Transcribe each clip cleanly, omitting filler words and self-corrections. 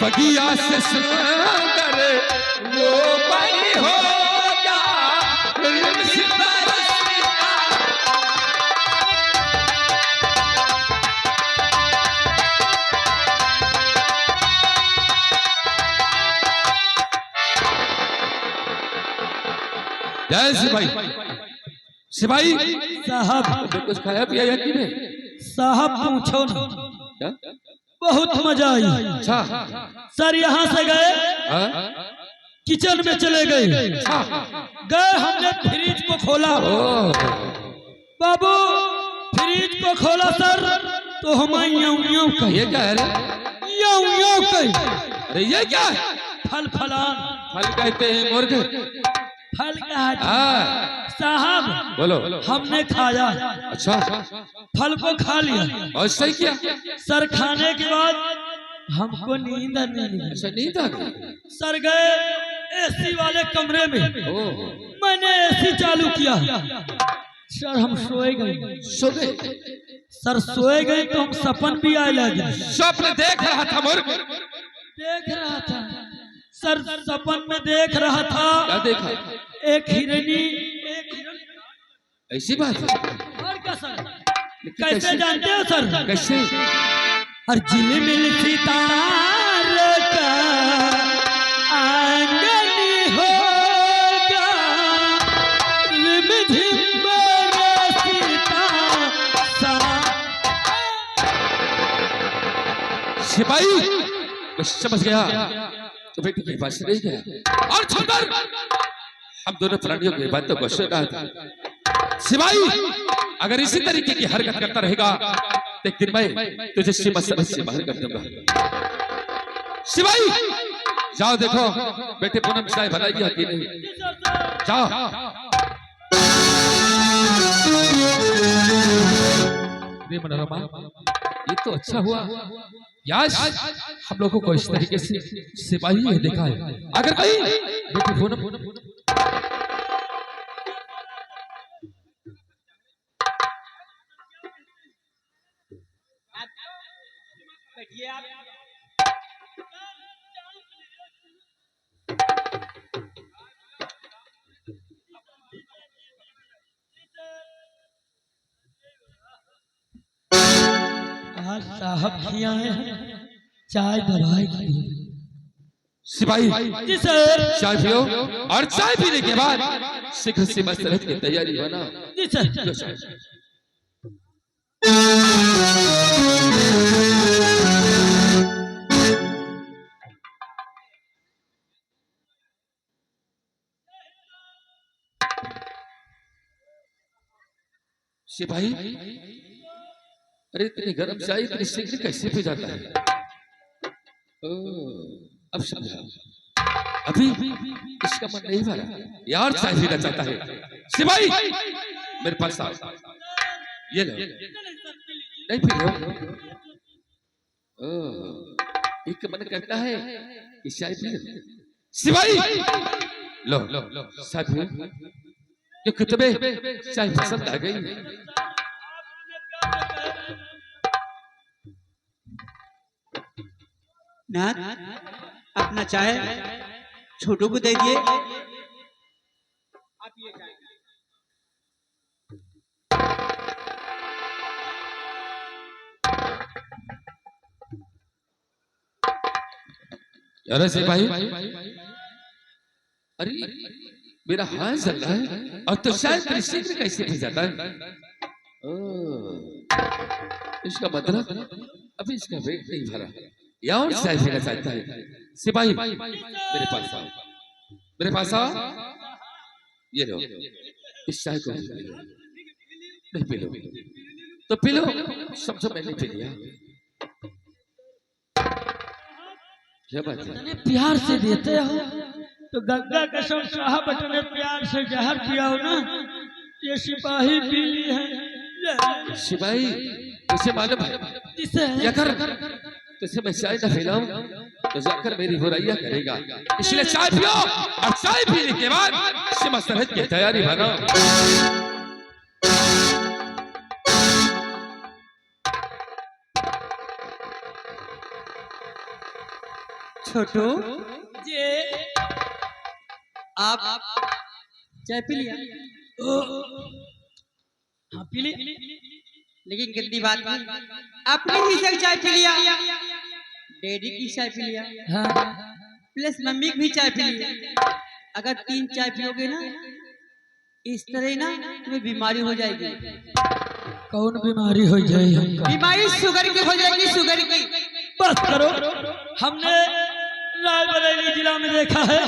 बगिया से सुंदर वो परी होगा रिश्ता जय सिपाही। सिपाही साहब कुछ खाया पिया या कि नहीं? साहब पूछो ना, क्या? बहुत मजा आई। अच्छा सर यहाँ से गए हाँ? किचन में चले गए, गए हमने फ्रिज को खोला। ओह बाबू फ्रिज को खोला सर तो हमारे ये क्या है रे? अरे ये क्या है? फल फलान फल कहते हैं मुर्गे। फल का हाँ साहब बोलो। हमने खाया, अच्छा फल को खा लिया और सही किया। सर। खाने के बाद हमको नींद नहीं लगी। अच्छा नींद आ गई। सर गए एसी वाले कमरे में, ओह मैंने एसी चालू किया। सर हम सोए गए। सो गए। सर सोए गए तो हम सपन भी आए लगे। स्वप्न देख रहा था मुर्ग। देख रहा था सर, सपन में देख रहा था। क्या देखा? एक हिरनी, एक हिरन। ऐसी बात है? और क्या सर? कैसे जानते हो सर? कैसे? और झिलमिल सितारे का आंगन होगा, रिमझिम बरसता सा। सिपाही मैं समझ गया तो बेटी के पास नहीं गया और छतर हम दोनों प्राणियों की बातों को सुन रहा था। सिपाही अगर इसी तरीके की हरकत करता रहेगा तो एक दिन मैं तुझे सीमा समझ से बाहर कर दूंगा। सिपाही जाओ देखो बेटे पूनम चाय बनाएगी कि नहीं। जाओ। मनोरमा ये तो अच्छा हुआ यार, हम लोगों को इस तरीके से सिपाही ने देखा है। अगर कहीं बेटी पूनम आज साहब किया है चाय दवाई की। सिपाही जी सर। चाय पियो और चाय पीने के बाद शीघ्र से मसरत की तैयारी बना। जी सर। सिपाही अरे इतनी गर्म चाय इतनी शीघ्र कैसे पी जाता है? अब समझा। अभी इसका मन नहीं भरा यार, चाय पीना चाहता है। सिपाही मेरे पास आ, ये लो। नहीं पी लो। एक मन करता है कि चाय पी लो। सिपाही लो चाय पियो क्योंकि तुम्हें चाय पसंद आ गई। नाथ अपना चाय छोटू को दे दिए। आप ये चाय अरे सिपाही अरे मेरा हाथ जल रहा है और तो शायद शीघ्र कैसे पी जाता है? इसका मतलब अभी इसका वेट नहीं भरा या और चाय पीना चाहता है। सिपाही मेरे पास आओ, मेरे पास आओ। ये लो इस चाय को नहीं पी लो तो पी लो। समझो मैंने पी लिया। क्या बात है? प्यार से देते हो तो गंगा कसम साहब इतने प्यार से जहर पिया हो ना, ये सिपाही पी ली है। सिपाही उसे मालूम है अगर तुझे मैं चाय न पिलाऊं तो जाकर मेरी बुराइयां करेगा, इसलिए चाय पियो और चाय पीने के बाद सीमा सरहद की तैयारी बनाओ। छोटू ये आप चाय पी लिया? हाँ पी ली। लेकिन गंदी बात नहीं, अपनी ही से चाय पी लिया, डैडी की चाय पी लिया, हाँ प्लस मम्मी की भी चाय पी लिया। अगर 3 चाय पियोगे ना, इस तरह ना तुम्हें बीमारी हो जाएगी। कौन बीमारी हो जाए हमको? बीमारी शुगर की हो जाएगी, शुगर की। बस करो। हमने रायबरेली जिला में देखा है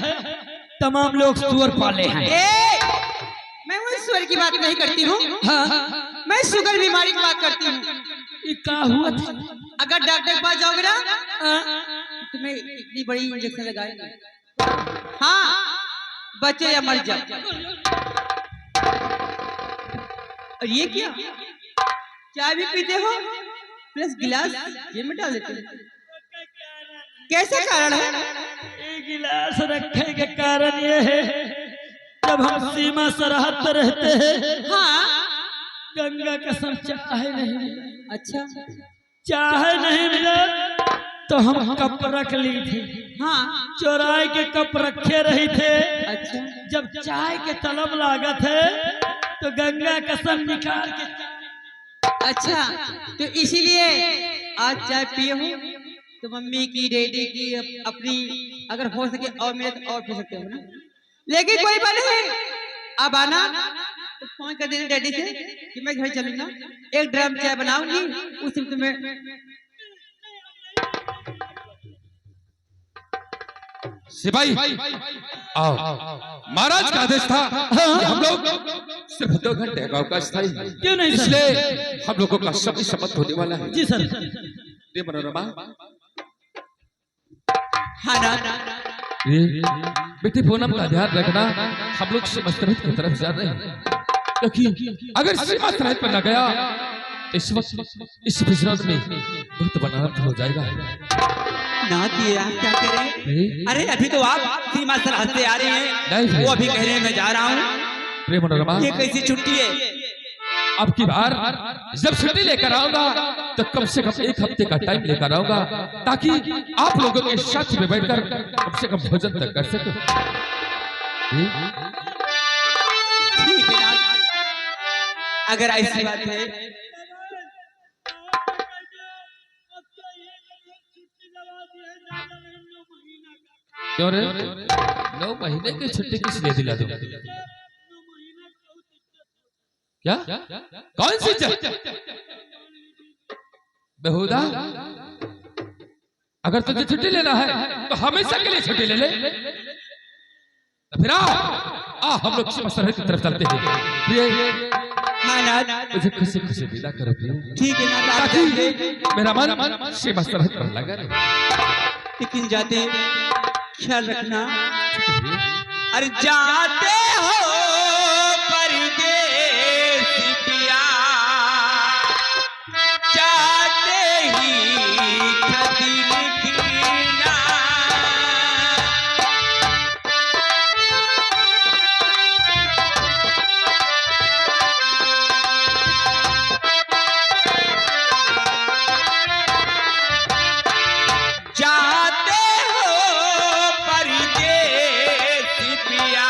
तमाम लोग सुअर पाले हैं। मैं वो शुगर की बात नहीं करती हूँ, हाँ मैं शुगर बीमारी की बात करती हूँ। ये क्या हुआ था? अगर डॉक्टर के पास जाओगे ना, हाँ, तुम्हें इतनी बड़ी इंजेक्शन लगाएंगे, हाँ, बचे या मर जाओ। और ये क्या, चाय भी पीते हो प्लस गिलास ये में डाल देते हो, कैसे कारण है? ये गिलास रखने के कारण ये है, जब हम सीमा सरहद पर रहते हैं, हाँ, गंगा कसम चाहे नहीं मिला। अच्छा, चाहे नहीं मिला तो हम कप रख ली थी। हाँ, चौराहे के कप रखे रही थे। अच्छा, जब चाय के तलब लागत है तो गंगा कसम निकाल के। अच्छा, तो इसीलिए आज चाय पिए हूँ, तो मम्मी की, डैडी की, अपनी, अगर हो सके और मेरे तो और पी सकते हो ना। लेकिन कोई बात नहीं, अब आना तो फोन कर देना डैडी से कि मैं घर चलूंगा, 1 ड्रम चाय बनाऊंगी, उसी में तुम्हें। सिपाही आओ। महाराज का आदेश था कि हम लोग सिर्फ 2 घंटे का अवकाश था, क्यों नहीं सर? इसलिए हम लोगों का शब्द शपथ होने वाला है। जी सर। ये मनोरमा, हाँ ना, बेटी पूनम का ध्यान रखना, हम लोग सीमा सरहद की तरफ जा रहे हैं, क्योंकि अगर सीमा सरहद पर न गया इस वक्त इस गुजरात में बहुत बड़ा अनर्थ हो जाएगा। ना किए आप क्या करें? अरे अभी तो आप सीमा सरहद से आ रहे हैं, वो अभी कह रहे हैं मैं जा रहा हूँ। प्रेम मनोरमा, ये कैसी छुट्टी है? अब की बार जब छुट्टी लेकर आऊंगा तो कम से कम 1 हफ्ते का टाइम लेकर आऊंगा, ताकि आप लोगों के साथ में बैठकर कम से कम भोजन तक कर सको। ठीक है ना, अगर ऐसी बात है। क्यों रे, 9 महीने की छुट्टी किस लिए दिला दूं? क्या, कौन सी बेहुदा? अगर तुझे छुट्टी लेना है तो हमेशा के लिए छुट्टी ले ले। तो फिर आ हम लोग सीमा सरहद की तरफ चलते हैं। हाँ ना, मुझे खुशी खुशी विदा करो प्रिय। ठीक है ना, ताकि मेरा मन सीमा सरहद पर लगा रहे। लेकिन जाते ख्याल रखना। अरे जाते हो परदेस पिया, जाते ही था दिल खीना। जाते हो परदेस पिया,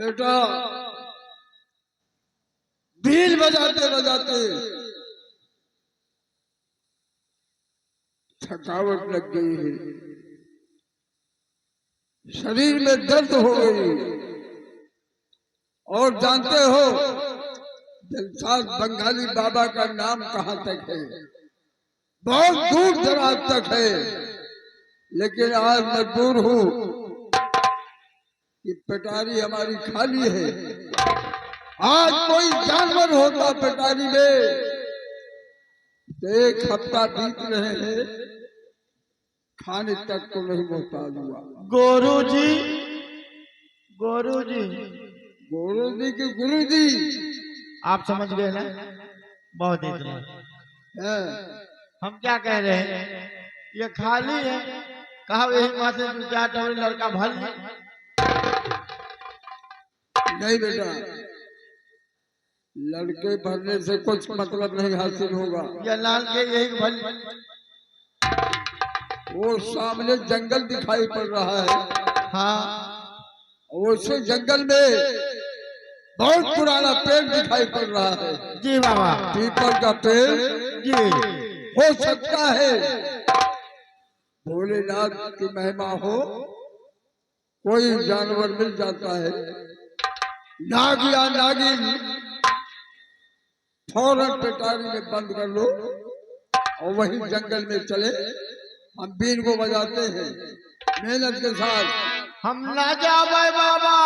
बेटा बीन बजाते बजाते थकावट लग गई है, शरीर में दर्द हो गई। और जानते हो दिलसाद बंगाली बाबा का नाम कहाँ तक है, बहुत दूर दराज तक है। लेकिन आज मजबूर हूँ कि पेटारी हमारी खाली है। आज कोई जानवर होता पेटारी में तो एक हफ्ता बीत रहे हैं, खाने तक तो नहीं मोहताज हुआ। गुरुजी, गुरुजी, गुरुजी की गुरुजी आप समझ गए ना? बहुत इतना है। हम क्या कह रहे हैं, ये खाली है, कहा यही वहां से दो चार टोरी लड़का भर ले। नहीं बेटा, लड़के भरने से कुछ मतलब नहीं हासिल होगा। ये लाल के यही भर ले। वो सामने जंगल दिखाई पड़ रहा है। हाँ, और उस जंगल में बहुत पुराना पेड़ दिखाई पड़ रहा है। जी बाबा, पीपल का पेड़। जी हो सकता है भोलेनाथ की महिमा हो, कोई जानवर मिल जाता है। नाग या नागिन फौरन पेटारी में बंद कर लो और वही जंगल में चले। हम बीन को बजाते हैं मेहनत के साथ। हम ना जावे बाबा,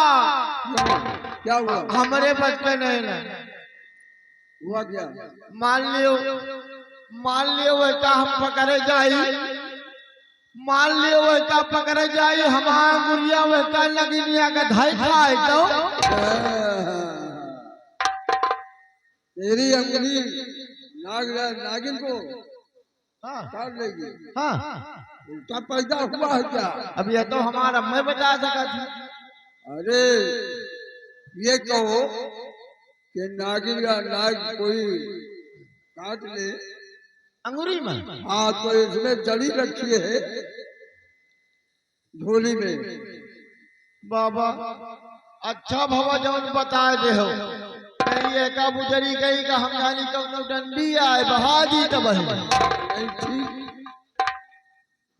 क्या हुआ? हमारे बस में नहीं ना। हुआ क्या? मान लियो वैसा हम पकड़े जाई, मान लियो वैसा पकड़े जाई, हमारा गुड़िया वैसा नगिनिया का धाई खाए तो तेरी अंगुली नागिन को काट लेगी। हाँ, उल्टा पैदा हुआ है क्या? अब ये तो हमारा मैं बता सका थी। अरे ये कहो कि नागिन या नाग कोई काट ले अंगूरी में। हाँ, तो इसमें जड़ी रखी है झोली में। बाबा अच्छा भवा जौन बताए दे हो, कहीं एका बुजरी गई का हम जानी कौनो डंडी आए बहा दी तब नहीं ठीक,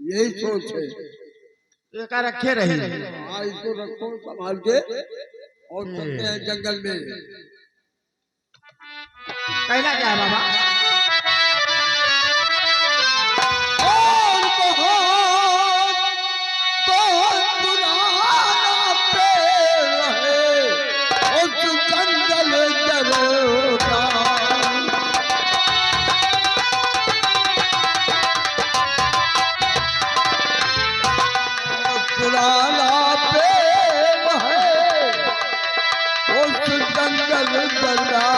यही सोच है। एका रखे रही। हाँ, इसको रखो संभाल के और चलते हैं जंगल में। कहना क्या है बाबा? और बहुत पुराना पेड़ है उस जंगल जरोगा। पुराना पेड़ है उस जंगल जरोगा।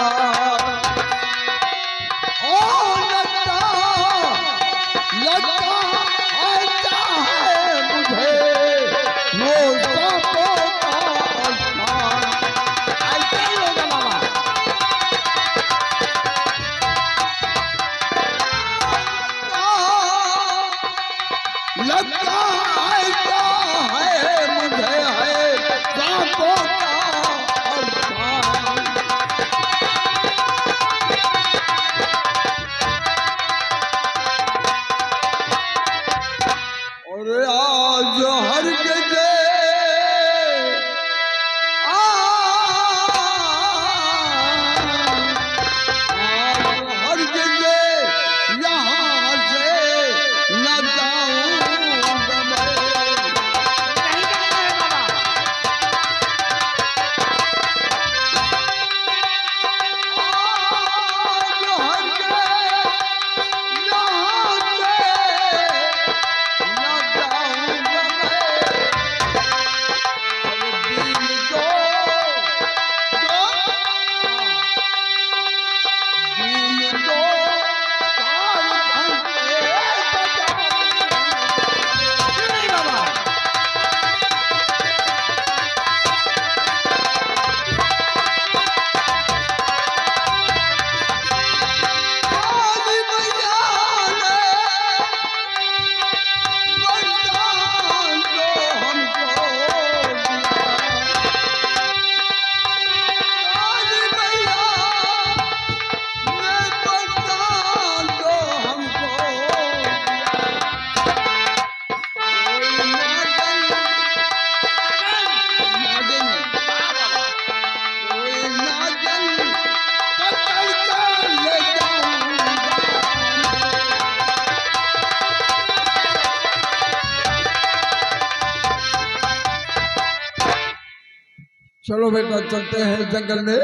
चलो बेटा चलते हैं जंगल में,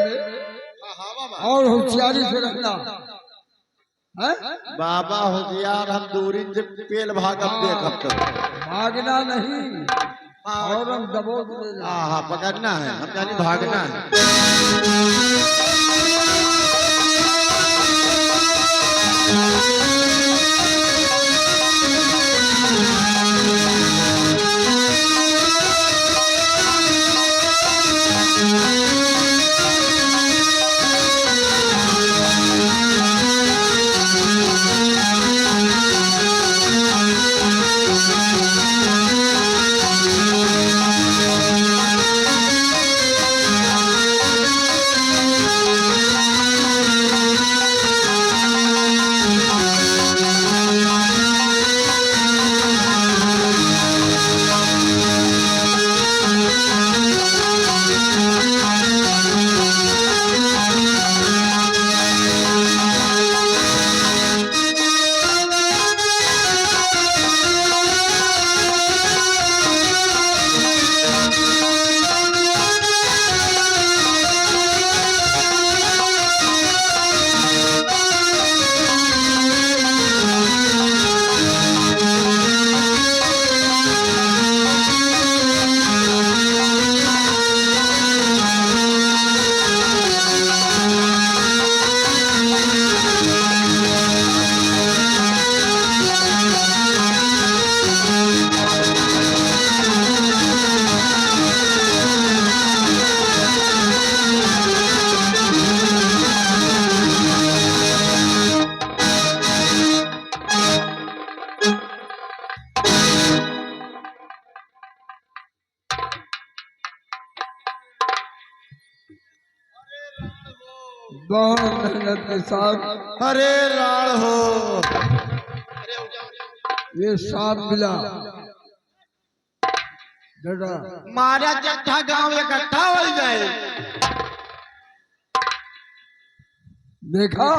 हाँ बाबा। और होशियारी से रखना है। बाबा होशियार, हम दूरी से पेल भागम देखब तो। भागना नहीं, और हम दबोच लेना। हाँ हाँ, पकड़ना है, हम यानी भागना है। बहुत मेहनत के साथ अरे राण हो। ये सांप मिला बेटा। मारा जट्ठा गांव इकट्ठा हो जाए। देखा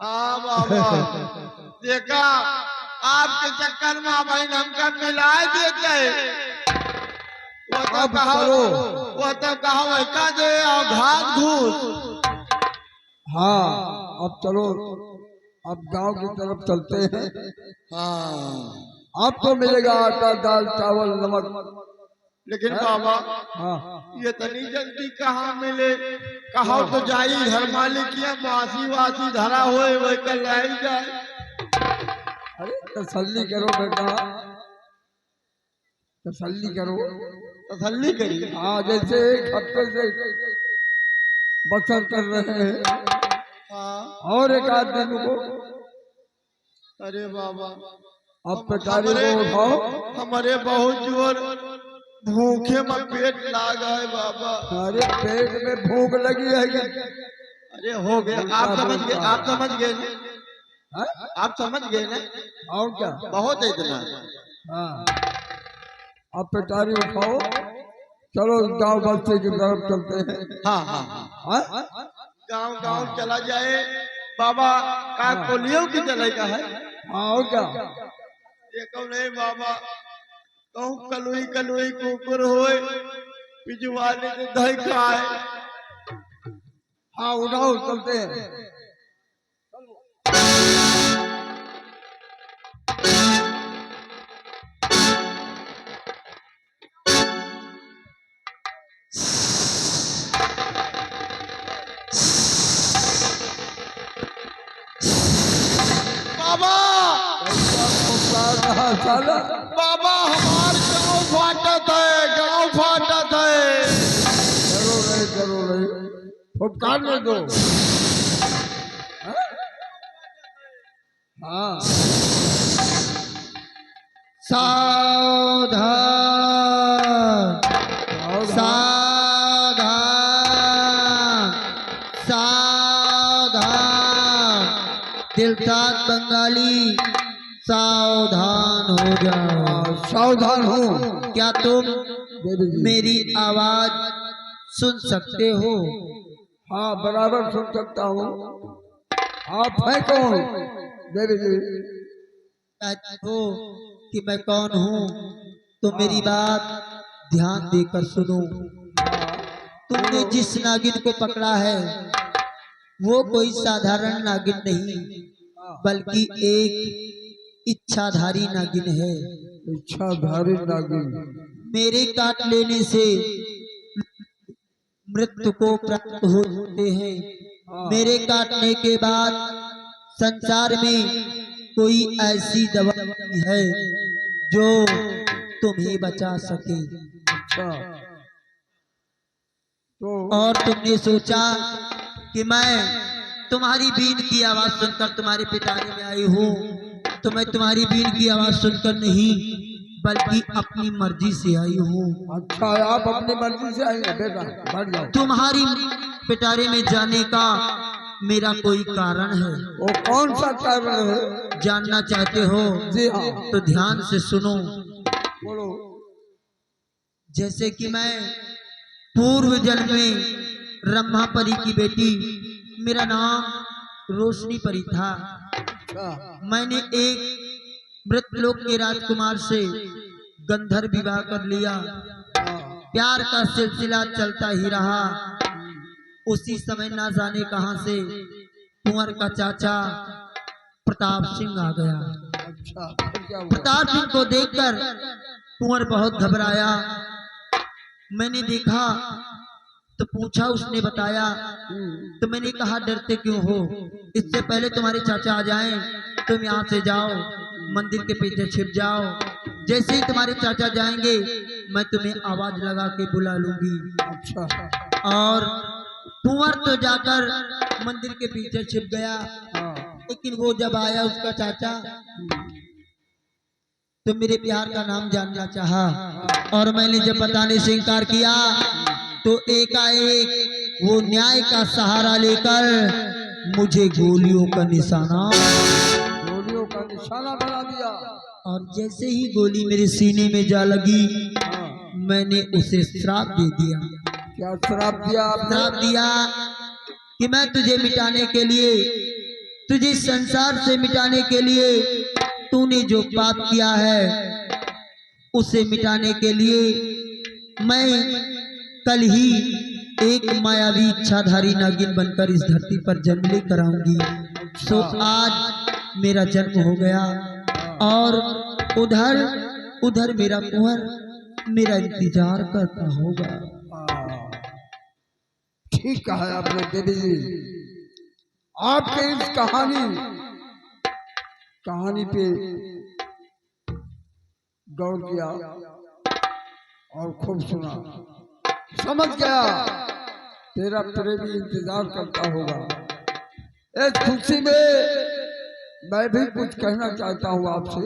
हाँ बाबा, देखा आपके चक्कर में बहन हमका मिला देते। वो तो अब कहा, चलो। वो तो कहा वैसा दे और घास घूस। हाँ अब चलो, अब गांव की तरफ चलते हैं। हाँ अब तो मिलेगा आटा दाल चावल नमक। लेकिन बाबा हाँ ये तनी जल्दी कहाँ मिले। कहा तो जाई घर मालिक या बासी वासी धरा होए वही कल लाई जाए। अरे तसल्ली करो बेटा, तसल्ली करो। तसल्ली करी। हाँ जैसे एक हफ्ते से बसर कर रहे हैं, हाँ और एक आध दिन को। अरे बाबा, अब पिटारी को उठाओ। हमारे बहुत जोर भूखे में पेट लाग है बाबा। अरे पेट में भूख लगी है कि? अरे हो गया, आप समझ गए, आप समझ गए ना, हाँ? आप समझ गए ना। और क्या? बहुत है इतना। हाँ अब पिटारी उठाओ, चलो गांव बस्ती की तरफ चलते हैं। हाँ हाँ हाँ, हाँ? गांव गांव चला जाए बाबा। का पोलियो की चले का है। हाँ और क्या? देखो नहीं बाबा, कहूँ कलुई कलुई कुकुर होए पिछवाने से दही खाए। हाँ उठाओ चलते हैं। बाबा साला बाबा, हमार गाँव फाटत है, गाँव फाटत है। करो रहे फुटकारने दो। हाँ सावधान सावधान सावधान, दिलसाद बंगाली सावधान हो जाओ। सावधान हूँ। क्या तुम मेरी आवाज सुन सकते हो? हाँ बराबर सुन सकता हूँ। आप हैं कौन देवी जी? हो कि मैं कौन हूँ, तो मेरी बात ध्यान देकर सुनो। तुमने जिस नागिन को पकड़ा है वो कोई साधारण नागिन नहीं, बल्कि एक इच्छाधारी नागिन है। इच्छाधारी नागिन। मेरे काट लेने से मृत्यु को प्राप्त होते हैं। मेरे काटने के बाद संसार में कोई ऐसी दवा है जो तुम्हें बचा सके। अच्छा, तो और तुमने सोचा कि मैं तुम्हारी बीन की आवाज सुनकर तुम्हारे पिटारे में आई हूँ, तो मैं तुम्हारी बीन की आवाज सुनकर नहीं बल्कि अपनी मर्जी से आई हूँ। अच्छा, आप अपनी मर्जी से आएंगे बेटा, बढ़ जाओ। तुम्हारी पिटारे में जाने का मेरा कोई कारण है। वो कौन सा कारण है? जानना चाहते हो? जी हाँ, तो ध्यान से सुनो। बोलो। जैसे कि मैं पूर्व जन्म में ब्रह्मा परी की बेटी, मेरा नाम रोशनी परी था। अच्छा, मैंने एक मृतलोक के राजकुमार से गंधर्व विवाह कर लिया। प्यार का सिलसिला चलता ही रहा। उसी समय ना जाने कहां से कुंवर का चाचा प्रताप सिंह आ गया। अच्छा, फिर क्या हुआ? प्रताप सिंह को देखकर कुंवर बहुत घबराया। मैंने देखा तो पूछा, उसने बताया। तो मैंने कहा डरते क्यों हो? इससे पहले तुम्हारे चाचा आ जाएं, तुम यहाँ से जाओ, मंदिर के पीछे छिप जाओ। जैसे ही तुम्हारे चाचा जाएंगे मैं तुम्हें आवाज लगा के बुला लूंगी। अच्छा, और कुंवर तो जाकर मंदिर के पीछे छिप गया। लेकिन वो जब आया उसका चाचा तो मेरे प्यार का नाम जानना चाहा, और मैंने जब बताने से इनकार किया तो एकाएक वो न्याय का सहारा लेकर मुझे गोलियों का निशाना बना दिया। और जैसे ही गोली मेरे सीने में जा लगी मैंने उसे श्राप दे दिया। क्या श्राप दिया आपने? श्राप दिया कि मैं तुझे मिटाने के लिए, तुझे संसार से मिटाने के लिए, तूने जो पाप किया है उसे मिटाने के लिए मैं कल ही एक मायावी इच्छाधारी नागिन बनकर इस धरती पर जन्म लेकर आऊंगी। तो आज मेरा जन्म हो गया और उधर मेरा कुंवर मेरा इंतजार करता होगा। ठीक कहा आपने देवी जी। आपके इस कहानी पे गौर किया और खूब सुना, समझ गया तेरा प्रेमी इंतजार करता होगा। इस खुशी में मैं भी कुछ कहना चाहता हूँ आपसे।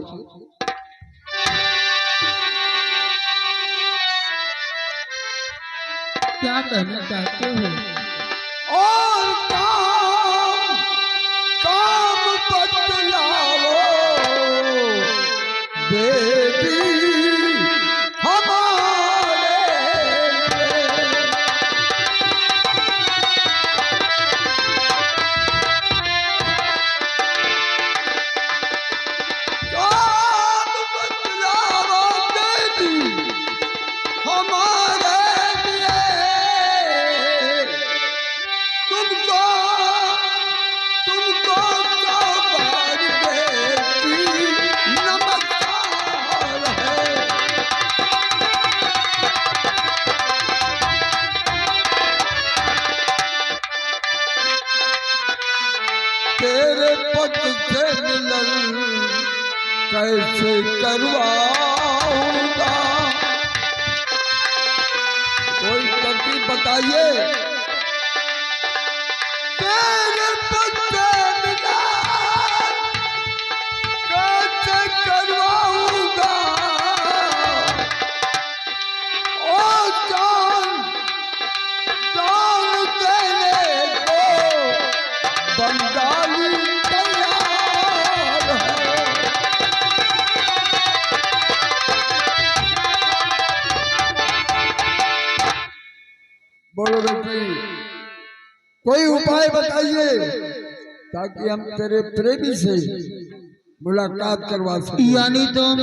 क्या कहना चाहते हो? और काम बतलाओ बेबी हमारे। काम बतलाओ बेबी हमारे लिए। तुमको क्या बार बेटी नमस्कार है। तेरे पद से मिलन कैसे करवाऊंगा? कोई तरकीब बताइए। तेरे पद से मिलन कैसे करवाऊंगा? ओ जान देने को बंगाली तैयार है। बोलो बेटी, कोई उपाय बताइए ताकि हम तेरे प्रेमी से मुलाकात करवा सकें। यानी तुम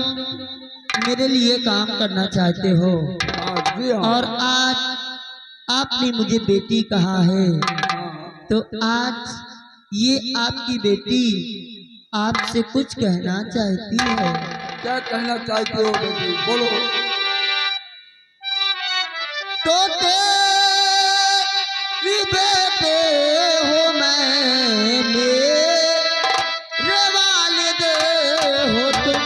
मेरे लिए काम करना चाहते हो? हाँ, जी हाँ। और आज आपने मुझे बेटी कहा है, हाँ, तो आज ये आपकी बेटी आपसे कुछ कहना चाहती है। क्या कहना चाहते हो बेटी, बोलो। तो तेरी बेटे हो मैं, मेरे वालिदे हो तुम।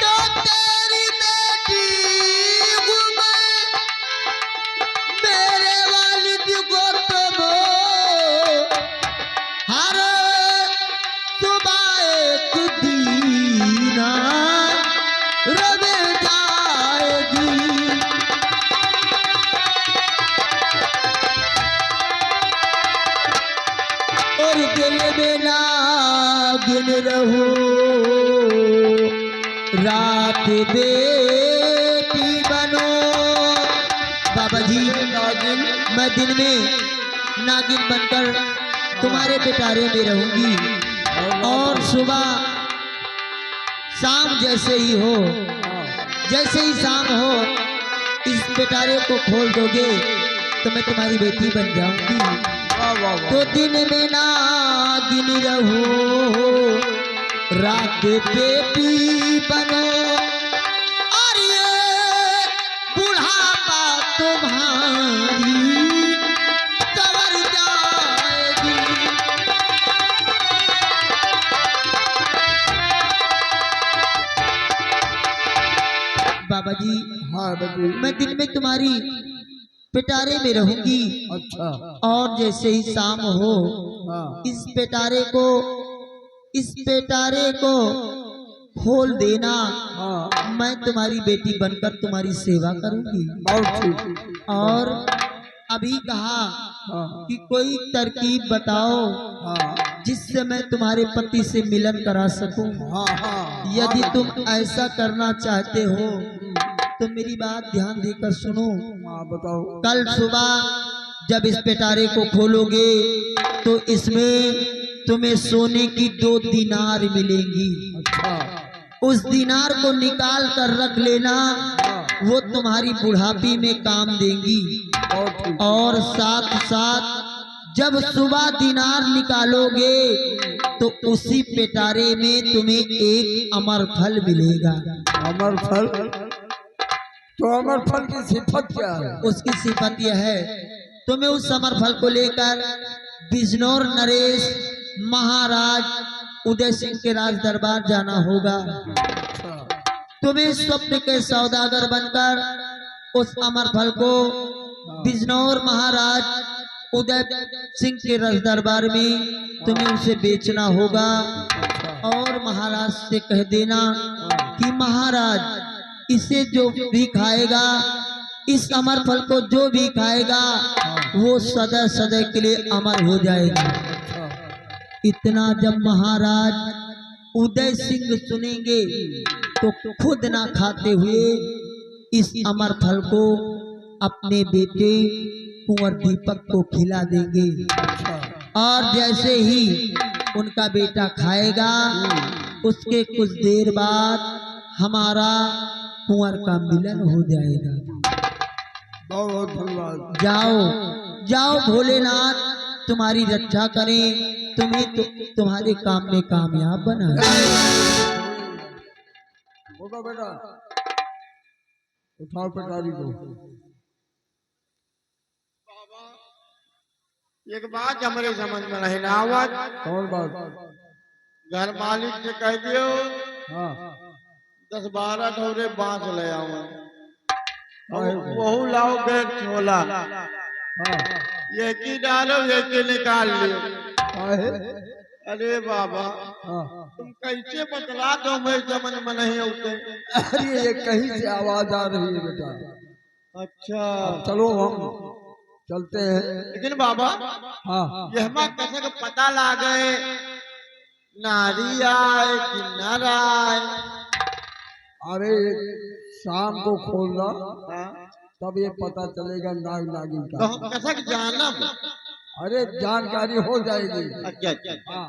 तो तेरी बेटी हूँ मैं, मेरे वालिद को तुम हर सुबह एक दीना रब जाएगी। और दिल में नागिन रहो, रात बेटी बनो। बाबा जी, नागिन, मैं दिन में नागिन बनकर तुम्हारे पिटारे में रहूंगी, और सुबह शाम जैसे ही हो, जैसे ही शाम हो, इस पिटारे को खोल दोगे तो मैं तुम्हारी बेटी बन जाऊंगी। वाह वाह वाह। तो दिन में नागिन रहो, रात बेटी बनो, और ये बुढ़ापा तुम्हारी सवर जाएगी। बाबा जी, हाँ बेटी, मैं दिन में तुम्हारी पिटारे में रहूंगी, अच्छा, और जैसे ही शाम हो, हाँ, इस पेटारे को खोल देना। हाँ, मैं तुम्हारी बेटी बनकर तुम्हारी सेवा करूंगी। बहुत ठीक, और अभी कहा हाँ, कि कोई तरकीब बताओ हाँ, जिससे मैं तुम्हारे पति से मिलन करा सकूं। हाँ, हाँ, यदि तुम ऐसा करना चाहते हो तो मेरी बात ध्यान देकर सुनो। हाँ, बताओ। कल सुबह जब इस पिटारे को खोलोगे तो इसमें तुम्हें सोने की 2 दीनार मिलेंगी। अच्छा, उस दीनार को निकाल कर रख लेना, वो तुम्हारी बुढ़ापी में काम देंगी। बहुत ठीक, और साथ साथ जब सुबह दीनार निकालोगे तो उसी पिटारे में तुम्हें एक अमर फल मिलेगा। अमर फल, तो अमर फल की सिफत क्या है? उसकी सिफत यह है, तुम्हें उस अमर फल को लेकर बिजनौर नरेश महाराज उदय सिंह के राज दरबार जाना होगा। अच्छा, तुम्हें स्वप्न के सौदागर बनकर उस अमर फल को बिजनौर महाराज उदय सिंह के राज दरबार में तुम्हें उसे बेचना होगा। और महाराज से कह देना कि महाराज, इसे जो भी खाएगा, इस अमर फल को जो भी खाएगा, वो सदा सदा के लिए अमर हो जाएगा। इतना जब महाराज उदय सिंह सुनेंगे तो खुद ना खाते हुए इस अमर फल को अपने बेटे कुंवर दीपक को खिला देंगे। और जैसे ही उनका बेटा खाएगा, उसके कुछ देर बाद हमारा कुंवर का मिलन हो जाएगा। बहुत बहुत धन्यवाद। जाओ जाओ, भोलेनाथ तुम्हारी रक्षा करें, तुम्हें तुम्हारे काम में कामयाब बनाए। होगा बेटा, उठाओ पिटारी को। एक बात हमारे समझ में नहीं ना आवत, कौन बात? घर मालिक से कह दियो हाँ, 10-12 ढोरे बांस ले आओ, हाँ, वहू लाओ बैग छोला, हाँ, एक ही डालो एक ही निकाल लियो। काहे? अरे बाबा, हाँ, तुम कैसे बतला दो, मैं समझ में नहीं होते। अरे ये कहीं से आवाज आ रही है बेटा। अच्छा, अब चलो हम चलते हैं। लेकिन बाबा, हाँ, ये हमारा कैसे का पता ला गए, नारी आए कि नर आए? अरे शाम को खोलना, हाँ? तब ये पता चलेगा नाग नागिन तो का। हम कैसे जानब? अरे जानकारी हो जाएगी। अच्छा अच्छा। हाँ।